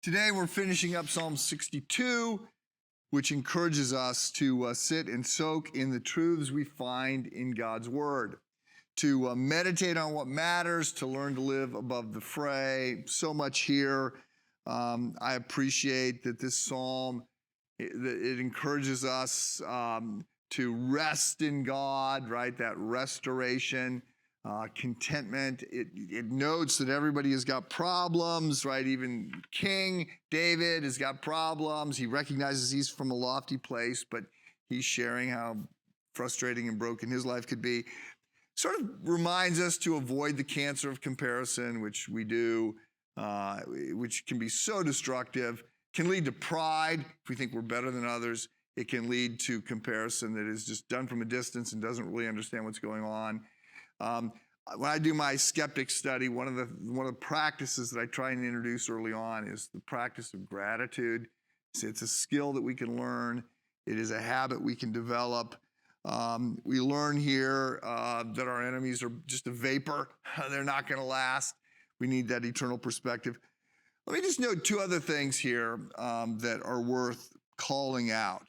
Today we're finishing up Psalm 62, which encourages us to sit and soak in the truths we find in God's Word, to meditate on what matters, to learn to live above the fray. So much here. I appreciate that this psalm, it encourages us to rest in God, right? That restoration. Contentment. It notes that everybody has got problems, right? Even King David has got problems. He recognizes he's from a lofty place, but he's sharing how frustrating and broken his life could be. Sort of reminds us to avoid the cancer of comparison, which we do, which can be so destructive, can lead to pride if we think we're better than others. It can lead to comparison that is just done from a distance and doesn't really understand what's going on. When I do my skeptic study, one of the practices that I try and introduce early on is the practice of gratitude. It's a skill that we can learn. It is a habit we can develop. We learn here that our enemies are just a vapor. They're not going to last. We need that eternal perspective. Let me just note two other things here that are worth calling out.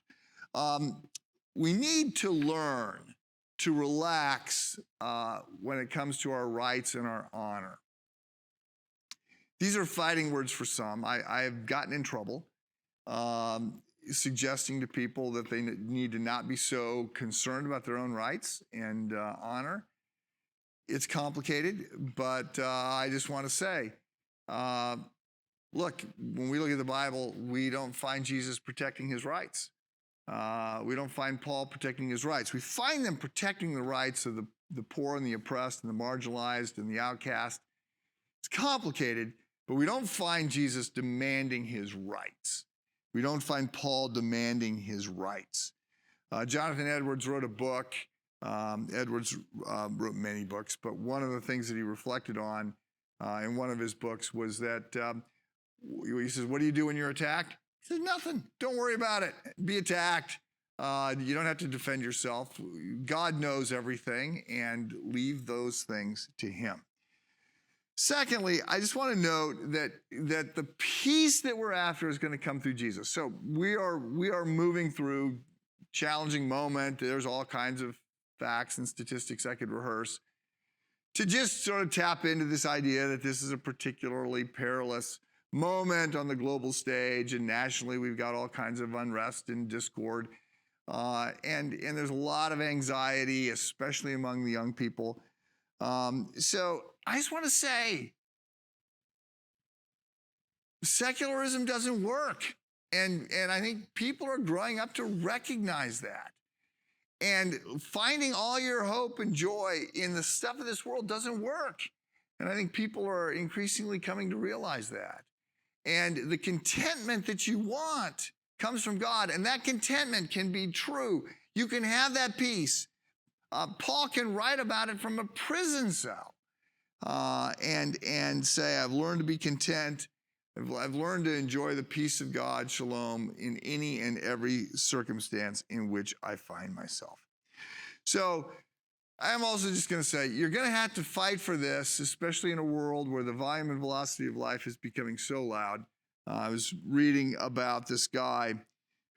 We need to learn to relax when it comes to our rights and our honor. These are fighting words for some. I have gotten in trouble suggesting to people that they need to not be so concerned about their own rights and honor. It's complicated, but I just want to say, look, when we look at the Bible, we don't find Jesus protecting his rights. We don't find Paul protecting his rights. We find them protecting the rights of the poor and the oppressed and the marginalized and the outcast. It's complicated, but we don't find Jesus demanding his rights. We don't find Paul demanding his rights. Jonathan Edwards wrote a book. Edwards wrote many books, but one of the things that he reflected on in one of his books was that he says, "What do you do when you're attacked?" He says, "Nothing. Don't worry about it. Be attacked. You don't have to defend yourself. God knows everything, and leave those things to him." Secondly, I just want to note that the peace that we're after is going to come through Jesus. So we are moving through challenging moment. There's all kinds of facts and statistics I could rehearse to just sort of tap into this idea that this is a particularly perilous moment on the global stage, and nationally we've got all kinds of unrest and discord, and there's a lot of anxiety, especially among the young people. So I just want to say, secularism doesn't work, and I think people are growing up to recognize that. And finding all your hope and joy in the stuff of this world doesn't work. And I think people are increasingly coming to realize that. And the contentment that you want comes from God, and that contentment can be true. You can have that peace. Paul can write about it from a prison cell and say, "I've learned to be content. I've learned to enjoy the peace of God, shalom, in any and every circumstance in which I find myself." So I'm also just going to say, you're going to have to fight for this, especially in a world where the volume and velocity of life is becoming so loud. I was reading about this guy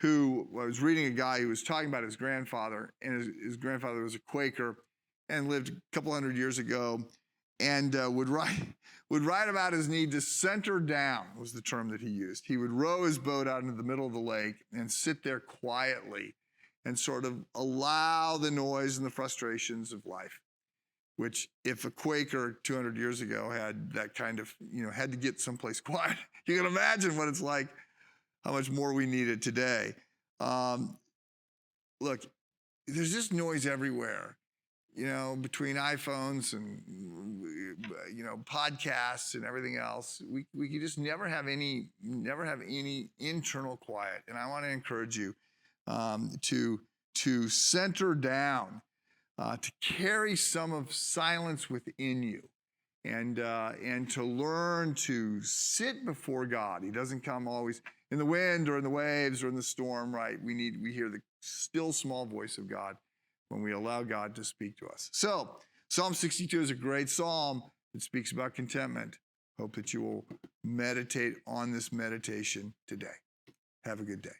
who was talking about his grandfather, and his grandfather was a Quaker and lived a couple hundred years ago, and would write about his need to center down, was the term that he used. He would row his boat out into the middle of the lake and sit there quietly and sort of allow the noise and the frustrations of life, which if a Quaker 200 years ago had that kind of, had to get someplace quiet, you can imagine what it's like, how much more we need it today. Look, there's just noise everywhere, between iPhones and, podcasts and everything else. We could just never have any internal quiet. And I want to encourage you to center down, to carry some of silence within you, and to learn to sit before God. He doesn't come always in the wind or in the waves or in the storm, right? We hear the still small voice of God when we allow God to speak to us. So Psalm 62 is a great psalm that speaks about contentment, Hope that you will meditate on this meditation today. Have a good day.